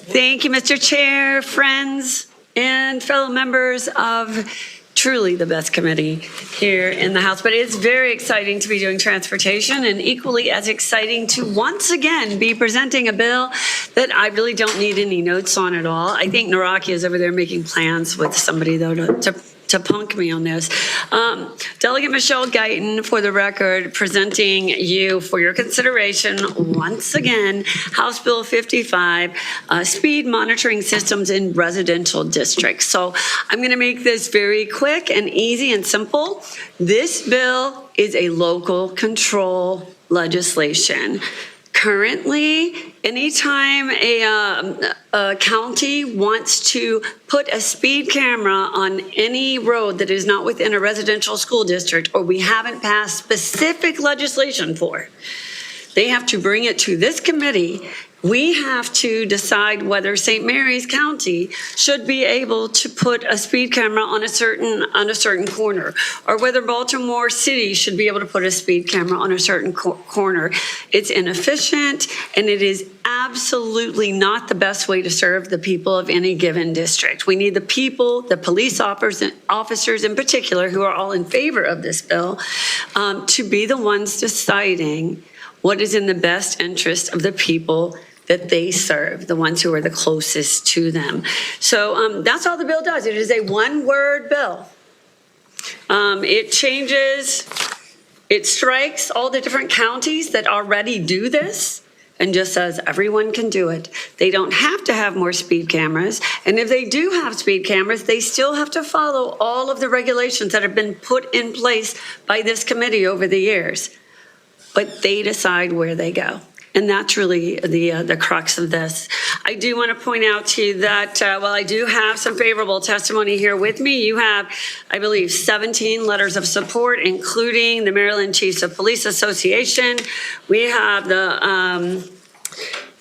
Thank you, Mr. Chair, friends, and fellow members of truly the best committee here in the House. But it's very exciting to be doing transportation, and equally as exciting to once again be presenting a bill that I really don't need any notes on at all. I think Naraki is over there making plans with somebody, though, to punk me on this. Delegate Michelle Guyton, for the record, presenting you for your consideration once again, House Bill 55, speed monitoring systems in residential districts. So I'm going to make this very quick and easy and simple. This bill is a local control legislation. Currently, anytime a county wants to put a speed camera on any road that is not within a residential school district, or we haven't passed specific legislation for it, they have to bring it to this committee. We have to decide whether St. Mary's County should be able to put a speed camera on a certain corner, or whether Baltimore City should be able to put a speed camera on a certain corner. It's inefficient, and it is absolutely not the best way to serve the people of any given district. We need the people, the police officers in particular, who are all in favor of this bill, to be the ones deciding what is in the best interest of the people that they serve, the ones who are the closest to them. So that's all the bill does. It is a one-word bill. It changes, it strikes all the different counties that already do this and just says everyone can do it. They don't have to have more speed cameras. And if they do have speed cameras, they still have to follow all of the regulations that have been put in place by this committee over the years. But they decide where they go. And that's really the crux of this. I do want to point out to you that while I do have some favorable testimony here with me, you have, I believe, 17 letters of support, including the Maryland Chiefs of Police Association. We have the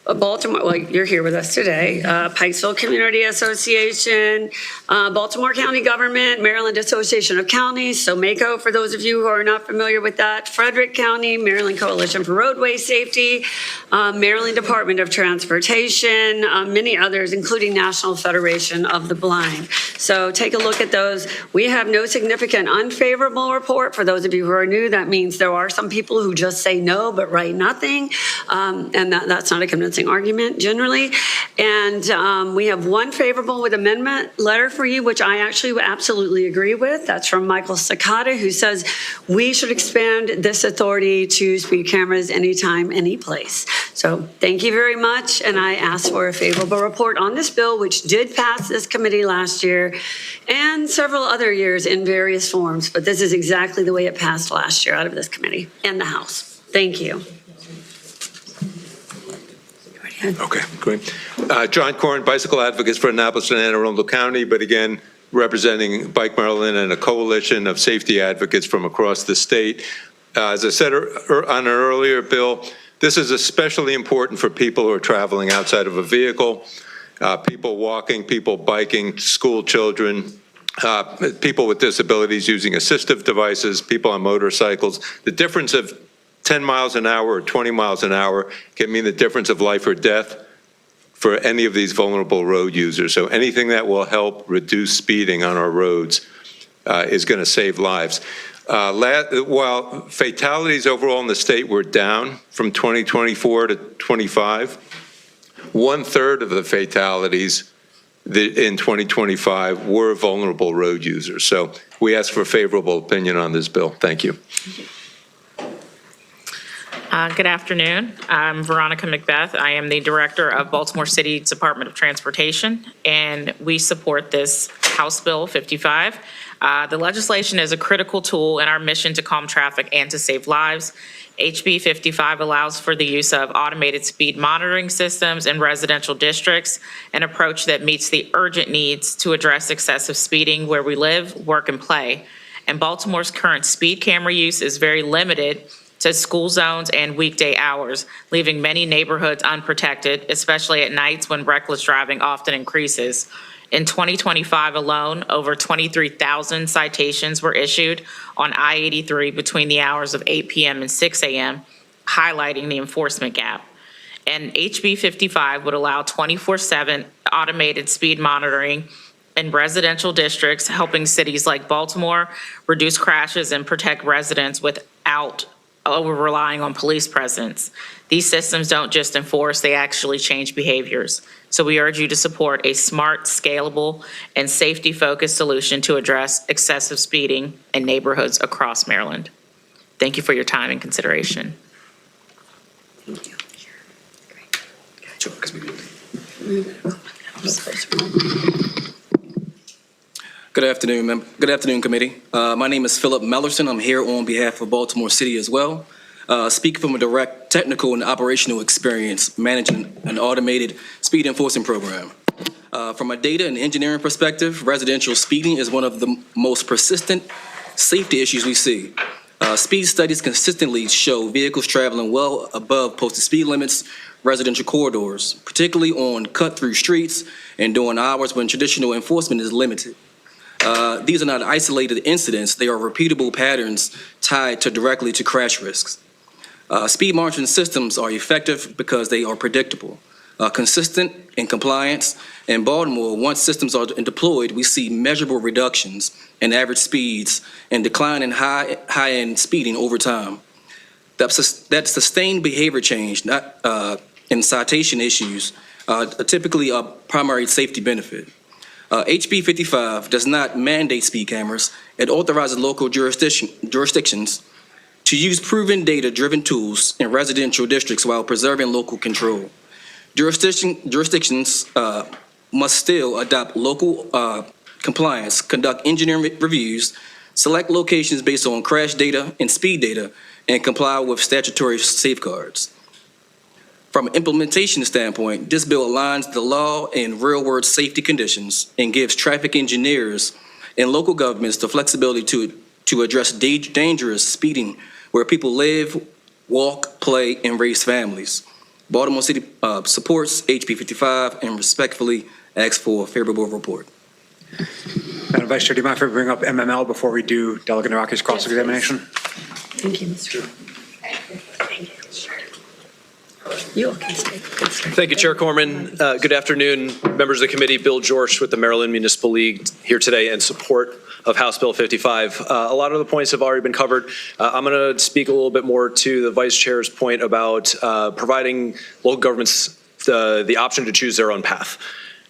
Baltimore, well, you're here with us today, Pikesville Community Association, Baltimore County Government, Maryland Association of Counties, so MACO, for those of you who are not familiar with that, Frederick County, Maryland Coalition for Roadway Safety, Maryland Department of Transportation, many others, including National Federation of the Blind. So take a look at those. We have no significant unfavorable report. For those of you who are new, that means there are some people who just say no but write nothing, and that's not a convincing argument generally. And we have one favorable with amendment letter for you, which I actually absolutely agree with. That's from Michael Sakata, who says we should expand this authority to speed cameras anytime, any place. So thank you very much. And I ask for a favorable report on this bill, which did pass this committee last year and several other years in various forms. But this is exactly the way it passed last year out of this committee and the House. Thank you. Okay, great. John Corn, Bicycle Advocates for Annapolis and Anne Arundel County, but again, representing Bike Maryland and a coalition of safety advocates from across the state. As I said on an earlier bill, this is especially important for people who are traveling outside of a vehicle, people walking, people biking, school children, people with disabilities using assistive devices, people on motorcycles. The difference of 10 miles an hour or 20 miles an hour can mean the difference of life or death for any of these vulnerable road users. So anything that will help reduce speeding on our roads is going to save lives. While fatalities overall in the state were down from 2024 to 25, 1/3 of the fatalities in 2025 were vulnerable road users. So we ask for a favorable opinion on this bill. Thank you. Good afternoon. I'm Veronica McBeth. I am the Director of Baltimore City Department of Transportation, and we support this House Bill 55. The legislation is a critical tool in our mission to calm traffic and to save lives. HB 55 allows for the use of automated speed monitoring systems in residential districts, an approach that meets the urgent needs to address excessive speeding where we live, work, and play. And Baltimore's current speed camera use is very limited to school zones and weekday hours, leaving many neighborhoods unprotected, especially at nights when reckless driving often increases. In 2025 alone, over 23,000 citations were issued on I-83 between the hours of 8 p.m. and 6 a.m., highlighting the enforcement gap. And HB 55 would allow 24/7 automated speed monitoring in residential districts, helping cities like Baltimore reduce crashes and protect residents without over-relying on police presence. These systems don't just enforce, they actually change behaviors. So we urge you to support a smart, scalable, and safety-focused solution to address excessive speeding in neighborhoods across Maryland. Thank you for your time and consideration. Good afternoon, committee. My name is Philip Mellerson. I'm here on behalf of Baltimore City as well. Speaking from a direct technical and operational experience managing an automated speed enforcement program. From a data and engineering perspective, residential speeding is one of the most persistent safety issues we see. Speed studies consistently show vehicles traveling well above posted speed limits, residential corridors, particularly on cut-through streets and during hours when traditional enforcement is limited. These are not isolated incidents, they are repeatable patterns tied directly to crash risks. Speed monitoring systems are effective because they are predictable, consistent in compliance. In Baltimore, once systems are deployed, we see measurable reductions in average speeds and decline in high-end speeding over time. That sustained behavior change, not in citation issues, typically a primary safety benefit. HB 55 does not mandate speed cameras. It authorizes local jurisdictions to use proven data-driven tools in residential districts while preserving local control. Jurisdictions must still adopt local compliance, conduct engineering reviews, select locations based on crash data and speed data, and comply with statutory safeguards. From an implementation standpoint, this bill aligns the law and real-world safety conditions and gives traffic engineers and local governments the flexibility to address dangerous speeding where people live, walk, play, and raise families. Baltimore City supports HB 55 and respectfully asks for a favorable report. Madam Vice Chair, do you mind if we bring up MML before we do Delegate Naraki's cross-examination? Thank you, Mr. You can stay. Thank you, Chair Corman. Good afternoon, members of the committee. Bill George with the Maryland Municipal League here today in support of House Bill 55. A lot of the points have already been covered. I'm going to speak a little bit more to the Vice Chair's point about providing local governments the option to choose their own path.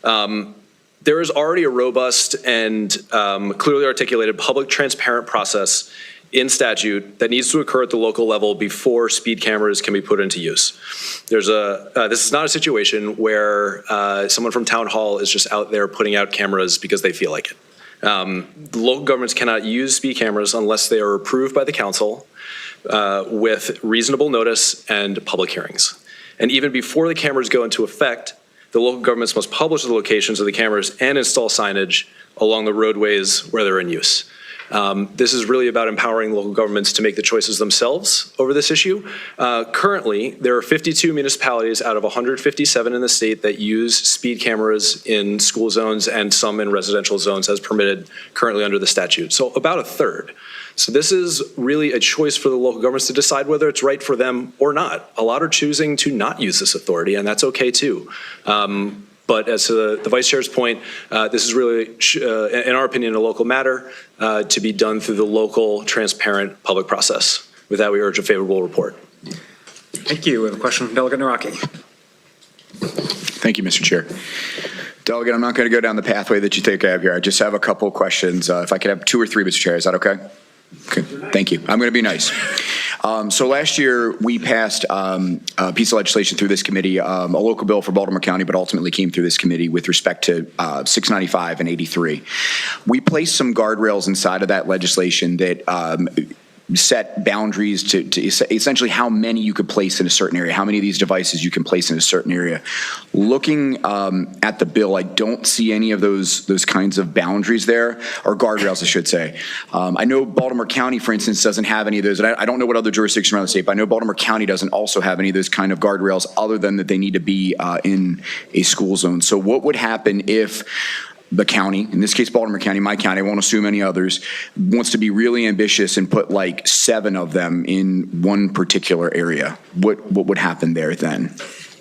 There is already a robust and clearly articulated public transparent process in statute that needs to occur at the local level before speed cameras can be put into use. This is not a situation where someone from town hall is just out there putting out cameras because they feel like it. Local governments cannot use speed cameras unless they are approved by the council with reasonable notice and public hearings. And even before the cameras go into effect, the local governments must publish the locations of the cameras and install signage along the roadways where they're in use. This is really about empowering local governments to make the choices themselves over this issue. Currently, there are 52 municipalities out of 157 in the state that use speed cameras in school zones and some in residential zones as permitted currently under the statute. So about a third. So this is really a choice for the local governments to decide whether it's right for them or not. A lot are choosing to not use this authority, and that's okay too. But as to the Vice Chair's point, this is really, in our opinion, a local matter to be done through the local, transparent public process. With that, we urge a favorable report. Thank you. We have a question from Delegate Naraki. Thank you, Mr. Chair. Delegate, I'm not going to go down the pathway that you think I have here. I just have a couple of questions. If I could have 2 or 3, Mr. Chair, is that okay? Okay, thank you. I'm going to be nice. So last year, we passed a piece of legislation through this committee, a local bill for Baltimore County, but ultimately came through this committee with respect to 695 and 83. We placed some guardrails inside of that legislation that set boundaries to essentially how many you could place in a certain area, how many of these devices you can place in a certain area. Looking at the bill, I don't see any of those kinds of boundaries there, or guardrails, I should say. I know Baltimore County, for instance, doesn't have any of those, and I don't know what other jurisdictions around the state, but I know Baltimore County doesn't also have any of those kind of guardrails other than that they need to be in a school zone. So what would happen if the county, in this case Baltimore County, my county, I won't assume any others, wants to be really ambitious and put like 7 of them in one particular area? What would happen there then?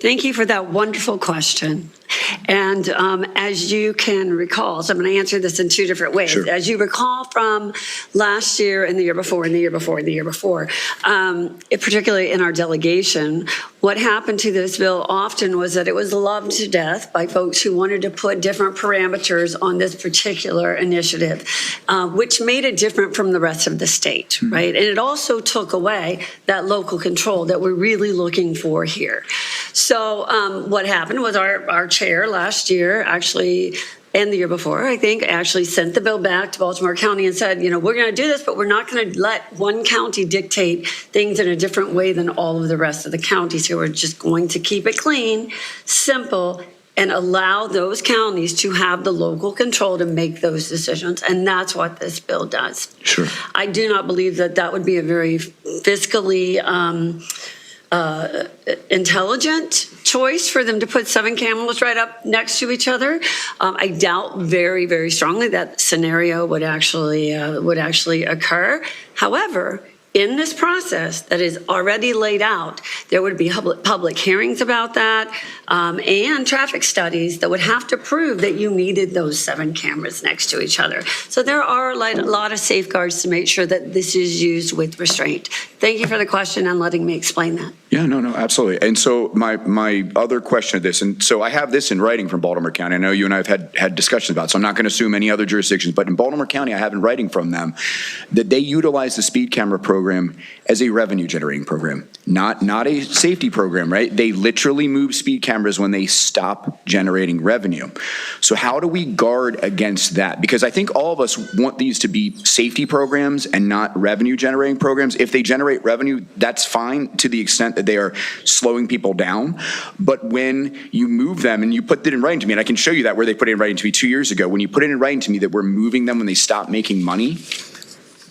Thank you for that wonderful question. And as you can recall, so I'm going to answer this in two different ways. Sure. As you recall from last year and the year before and the year before and the year before, particularly in our delegation, what happened to this bill often was that it was loved to death by folks who wanted to put different parameters on this particular initiative, which made it different from the rest of the state, right? And it also took away that local control that we're really looking for here. So what happened was our chair last year actually, and the year before, I think, actually sent the bill back to Baltimore County and said, we're going to do this, but we're not going to let one county dictate things in a different way than all of the rest of the counties. So we're just going to keep it clean, simple, and allow those counties to have the local control to make those decisions. And that's what this bill does. Sure. I do not believe that that would be a very fiscally intelligent choice for them to put 7 cameras right up next to each other. I doubt very, very strongly that scenario would actually occur. However, in this process that is already laid out, there would be public hearings about that and traffic studies that would have to prove that you needed those 7 cameras next to each other. So there are a lot of safeguards to make sure that this is used with restraint. Thank you for the question and letting me explain that. Yeah, no, absolutely. And so my other question of this, and so I have this in writing from Baltimore County. I know you and I have had discussions about it, so I'm not going to assume any other jurisdictions, but in Baltimore County, I have in writing from them that they utilize the speed camera program as a revenue generating program, not a safety program, right? They literally move speed cameras when they stop generating revenue. So how do we guard against that? Because I think all of us want these to be safety programs and not revenue generating programs. If they generate revenue, that's fine to the extent that they are slowing people down. But when you move them, and you put it in writing to me, and I can show you that where they put it in writing to me 2 years ago, when you put it in writing to me that we're moving them when they stop making money,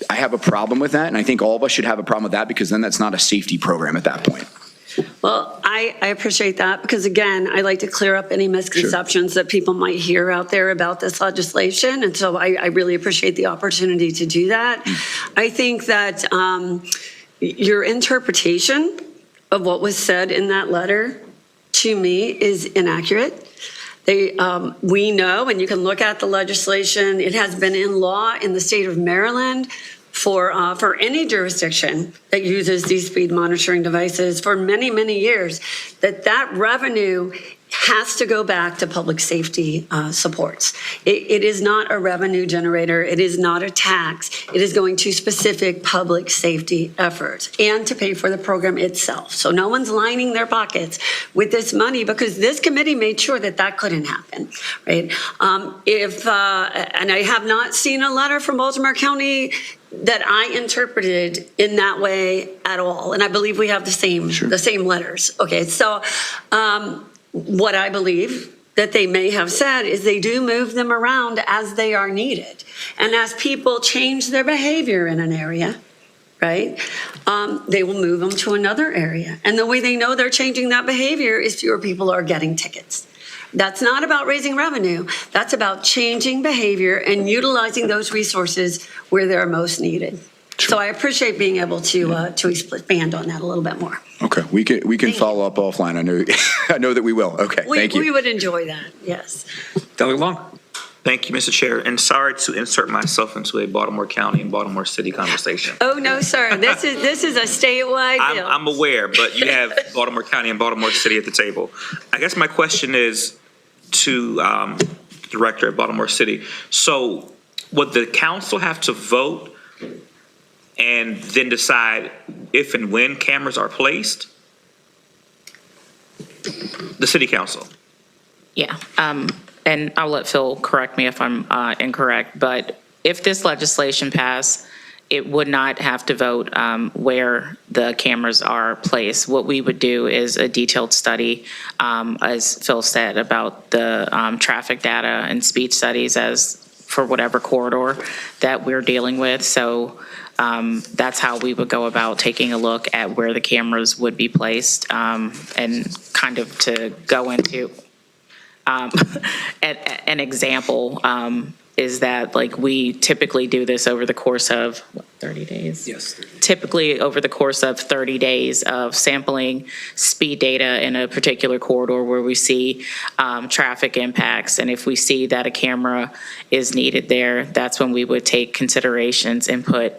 I have a problem with that. And I think all of us should have a problem with that, because then that's not a safety program at that point. Well, I appreciate that, because again, I like to clear up any misconceptions that people might hear out there about this legislation. And so I really appreciate the opportunity to do that. I think that your interpretation of what was said in that letter to me is inaccurate. We know, and you can look at the legislation, it has been in law in the state of Maryland for any jurisdiction that uses these speed monitoring devices for many, many years, that revenue has to go back to public safety supports. It is not a revenue generator. It is not a tax. It is going to specific public safety efforts and to pay for the program itself. So no one's lining their pockets with this money, because this committee made sure that that couldn't happen, right? And I have not seen a letter from Baltimore County that I interpreted in that way at all. And I believe we have the same letters. Okay, so what I believe that they may have said is they do move them around as they are needed. And as people change their behavior in an area, right, they will move them to another area. And the way they know they're changing that behavior is fewer people are getting tickets. That's not about raising revenue. That's about changing behavior and utilizing those resources where they're most needed. So I appreciate being able to expand on that a little bit more. Okay, we can follow up offline. I know that we will. Okay, thank you. We would enjoy that, yes. Delegate Long. Thank you, Mr. Chair, and sorry to insert myself into a Baltimore County and Baltimore City conversation. Oh, no, sir. This is a statewide deal. I'm aware, but you have Baltimore County and Baltimore City at the table. I guess my question is to the Director of Baltimore City. So would the council have to vote and then decide if and when cameras are placed? The City Council. Yeah, and I'll let Phil correct me if I'm incorrect, but if this legislation passed, it would not have to vote where the cameras are placed. What we would do is a detailed study, as Phil said, about the traffic data and speed studies as for whatever corridor that we're dealing with. So that's how we would go about taking a look at where the cameras would be placed, and kind of to go into an example. is that like we typically do this over the course of, what, 30 days? Yes. Typically over the course of 30 days of sampling speed data in a particular corridor where we see traffic impacts. And if we see that a camera is needed there, that's when we would take considerations and put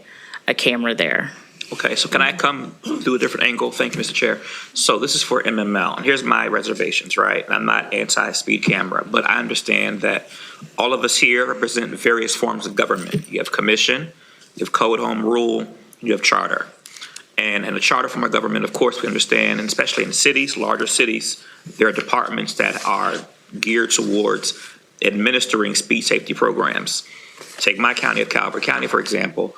a camera there. Okay, so can I come through a different angle? Thank you, Mr. Chair. So this is for MML, and here's my reservations, right? I'm not anti-speed camera, but I understand that all of us here represent various forms of government. You have commission, you have code, home rule, you have charter. And in the charter from our government, of course, we understand, and especially in cities, larger cities, there are departments that are geared towards administering speed safety programs. Take my county of Calvert County, for example.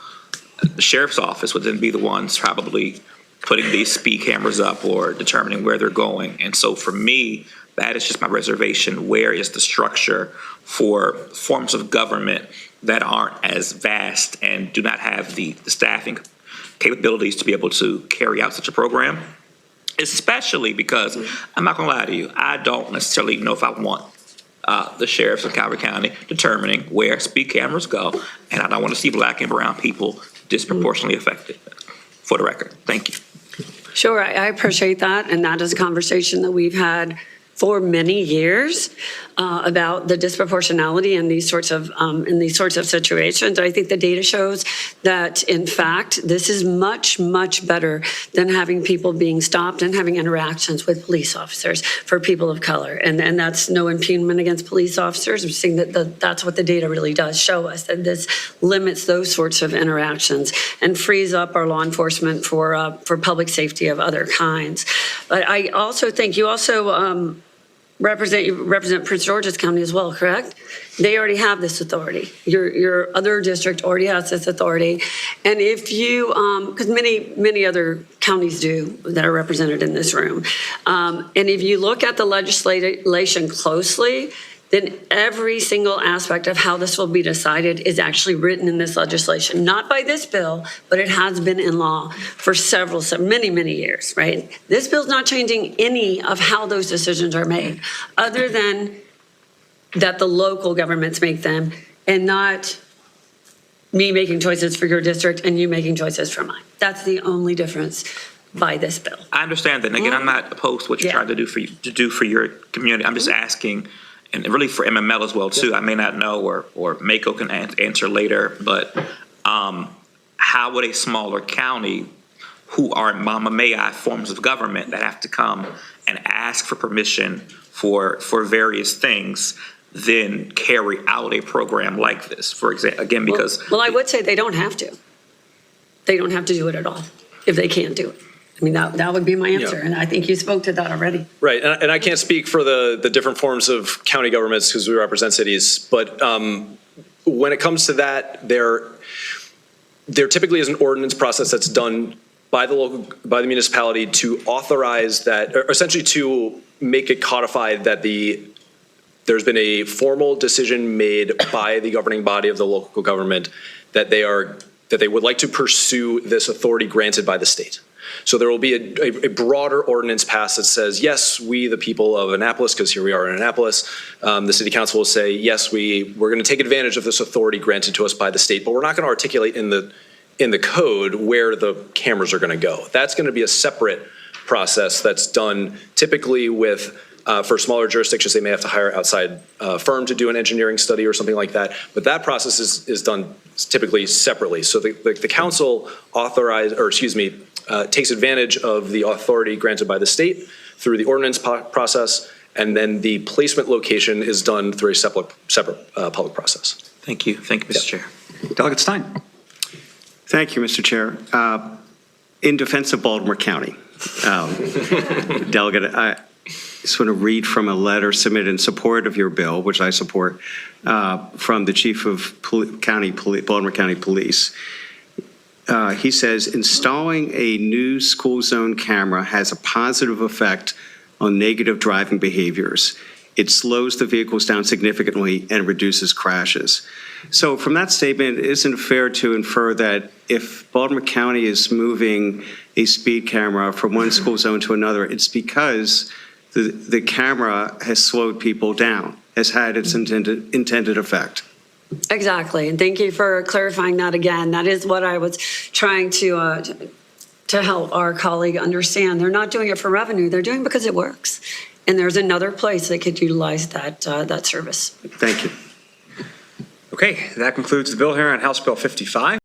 The sheriff's office would then be the ones probably putting these speed cameras up or determining where they're going. And so for me, that is just my reservation. Where is the structure for forms of government that aren't as vast and do not have the staffing capabilities to be able to carry out such a program? Especially because, I'm not gonna lie to you, I don't necessarily know if I want the sheriffs of Calvert County determining where speed cameras go, and I don't want to see black and brown people disproportionately affected, for the record. Thank you. Sure, I appreciate that, and that is a conversation that we've had for many years about the disproportionality in these sorts of situations. I think the data shows that, in fact, this is much, much better than having people being stopped and having interactions with police officers for people of color. And that's no impugnment against police officers. I'm saying that that's what the data really does show us, that this limits those sorts of interactions and frees up our law enforcement for public safety of other kinds. But I also think you also represent Prince George's County as well, correct? They already have this authority. Your other district already has this authority. And if you, because many other counties do that are represented in this room. And if you look at the legislation closely, then every single aspect of how this will be decided is actually written in this legislation, not by this bill, but it has been in law for many years, right? This bill's not changing any of how those decisions are made, other than that the local governments make them, and not me making choices for your district and you making choices for mine. That's the only difference by this bill. I understand that. And again, I'm not opposed to what you're trying to do for your community. I'm just asking, and really for MML as well too. I may not know, or Mako can answer later, but how would a smaller county, who are Mama May I forms of government that have to come and ask for permission for various things, then carry out a program like this? For example, again, because well, I would say they don't have to. They don't have to do it at all if they can't do it. I mean, that would be my answer, and I think you spoke to that already. Right, and I can't speak for the different forms of county governments because we represent cities, but when it comes to that, there typically is an ordinance process that's done by the municipality to authorize that, or essentially to make it codified that there's been a formal decision made by the governing body of the local government that they would like to pursue this authority granted by the state. So there will be a broader ordinance passed that says, yes, we, the people of Annapolis, because here we are in Annapolis, the city council will say, yes, we're going to take advantage of this authority granted to us by the state, but we're not going to articulate in the code where the cameras are going to go. That's going to be a separate process that's done typically with, for smaller jurisdictions, they may have to hire an outside firm to do an engineering study or something like that. But that process is done typically separately. So the council takes advantage of the authority granted by the state through the ordinance process, and then the placement location is done through a separate public process. Thank you, Mr. Chair. Delegate Stein. Thank you, Mr. Chair. In defense of Baltimore County, Delegate, I just want to read from a letter submitted in support of your bill, which I support, from the Chief of Baltimore County Police. He says, installing a new school zone camera has a positive effect on negative driving behaviors. It slows the vehicles down significantly and reduces crashes. So from that statement, isn't it fair to infer that if Baltimore County is moving a speed camera from one school zone to another, it's because the camera has slowed people down, has had its intended effect? Exactly, and thank you for clarifying that again. That is what I was trying to help our colleague understand. They're not doing it for revenue, they're doing it because it works. And there's another place they could utilize that service. Thank you. Okay, that concludes the bill here on House Bill 55.